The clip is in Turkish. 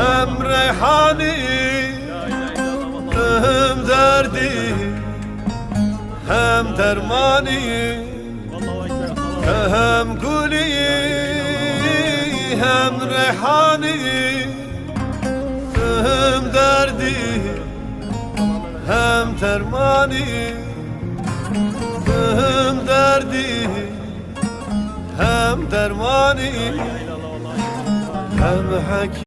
hem reyhani, hem derdi, hem dermani, hem guli, hem reyhani, hem derdi, hem dermani, hem derdi, hem dermani, hem hakim.